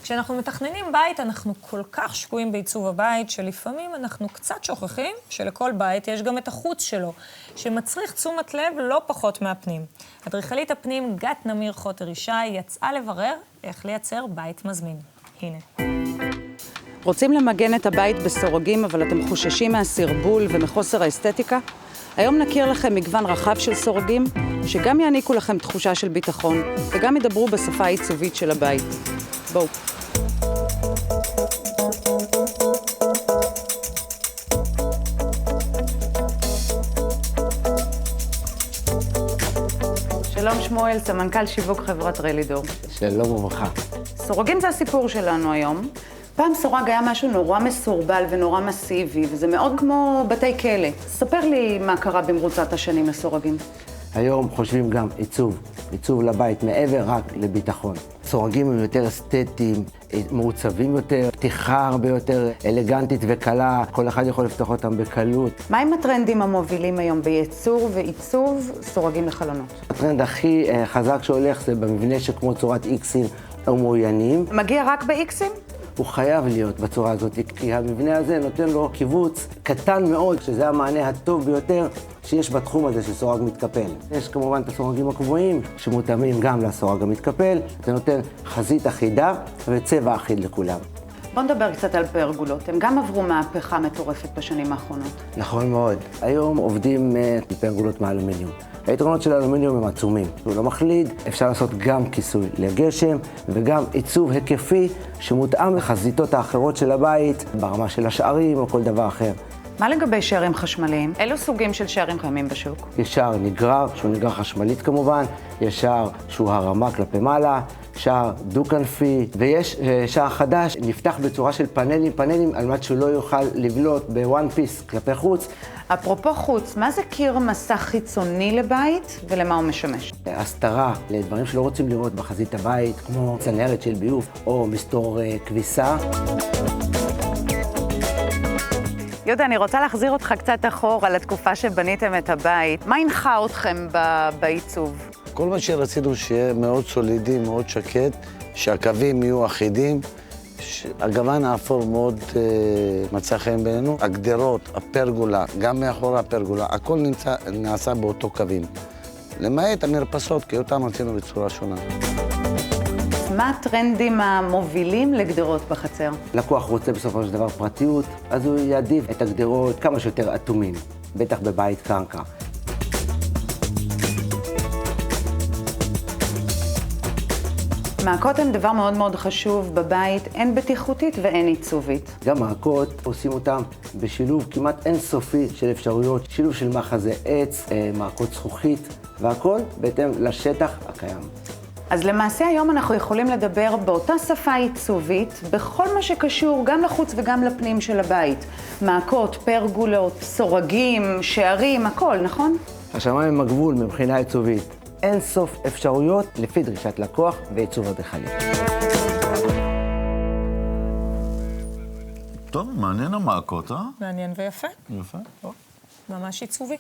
כשאנחנו מתכננים בית, אנחנו כל כך שקועים בעיצוב הבית, שלפעמים אנחנו קצת שוכחים שלכל בית יש גם את החוץ שלו, שמצריך תשומת לב לא פחות מהפנים. אדריכלית הפנים גת נמיר חוטר ישי יצאה לברר איך לייצר בית מזמין. הנה. רוצים למגן את הבית בסורגים, אבל אתם חוששים מהסרבול ומחוסר האסתטיקה? היום נכיר לכם מגוון רחב של סורגים, שגם יעניקו לכם תחושה של ביטחון, וגם ידברו בשפה העיצובית של הבית. בואו. שלום שמואל, סמנכ"ל שיווק חברת רלידור. שלום וברכה. סורגים זה הסיפור שלנו היום. פעם סורג היה משהו נורא מסורבל ונורא מסיבי, וזה מאוד כמו בתי כלא. ספר לי מה קרה במרוצת השנים לסורגים. היום חושבים גם עיצוב לבית מעבר רק לביטחון. סורגים הם יותר אסתטיים, מעוצבים יותר, פתיחה הרבה יותר אלגנטית וקלה, כל אחד יכול לפתוח אותם בקלות. מה עם הטרנדים המובילים היום בייצור ועיצוב סורגים לחלונות? הטרנד הכי חזק שהולך זה במבנה שכמו צורת איקסים או מוריינים. מגיע רק באיקסים? הוא חייב להיות בצורה הזאת, כי המבנה הזה נותן לו קיבוץ קטן מאוד, שזה המענה הטוב ביותר שיש בתחום הזה של סורג מתקפל. יש כמובן את הסורגים הקבועים, שמותאמים גם לסורג המתקפל. זה נותן חזית אחידה וצבע אחיד לכולם. בוא נדבר קצת על פרגולות. הם גם עברו מהפכה מטורפת בשנים האחרונות. נכון מאוד. היום עובדים פרגולות מאלומיניום. היתרונות של האלומיניום הם עצומים. הוא לא מחליד, אפשר לעשות גם כיסוי לגשם וגם עיצוב היקפי שמותאם לחזיתות האחרות של הבית, ברמה של השערים או כל דבר אחר. מה לגבי שערים חשמליים? אילו סוגים של שערים קיימים בשוק? יש שער נגרר, שהוא נגרר חשמלית כמובן, יש שער שהוא הרמה כלפי מעלה, שער דו-כנפי, ויש שער חדש, נפתח בצורה של פאנלים על מנת שהוא לא יוכל לבלוט בוואן פיס כלפי חוץ. אפרופו חוץ, מה זה קיר מסך חיצוני לבית ולמה הוא משמש? הסתרה לדברים שלא רוצים לראות בחזית הבית, כמו צנרת של ביוב או מסתור כביסה. יהודה, אני רוצה להחזיר אותך קצת אחורה לתקופה שבניתם את הבית. מה הנחה אתכם בעיצוב? כל מה שרצינו שיהיה מאוד סולידי, מאוד שקט, שהקווים יהיו אחידים, הגוון האפור מאוד מצא חן בינינו. הגדרות, הפרגולה, גם מאחורי הפרגולה, הכל נעשה באותו קווים. למעט המרפסות, כי אותם רצינו בצורה שונה. מה הטרנדים המובילים לגדרות בחצר? לקוח רוצה בסופו של דבר פרטיות, אז הוא יעדיף את הגדרות כמה שיותר אטומים, בטח בבית קרקע. מעקות הן דבר מאוד מאוד חשוב בבית, הן בטיחותית והן עיצובית. גם מעקות עושים אותם בשילוב כמעט אינסופי של אפשרויות, שילוב של מאחזי עץ, מעקות זכוכית, והכל בהתאם לשטח הקיים. אז למעשה היום אנחנו יכולים לדבר באותה שפה עיצובית, בכל מה שקשור גם לחוץ וגם לפנים של הבית. מעקות, פרגולות, סורגים, שערים, הכל, נכון? השמיים הם הגבול מבחינה עיצובית. אין סוף אפשרויות לפי דרישת לקוח ועיצוב אדריכלי. טוב, מעניין המעקות, אה? מעניין ויפה. יפה. ממש עיצובי.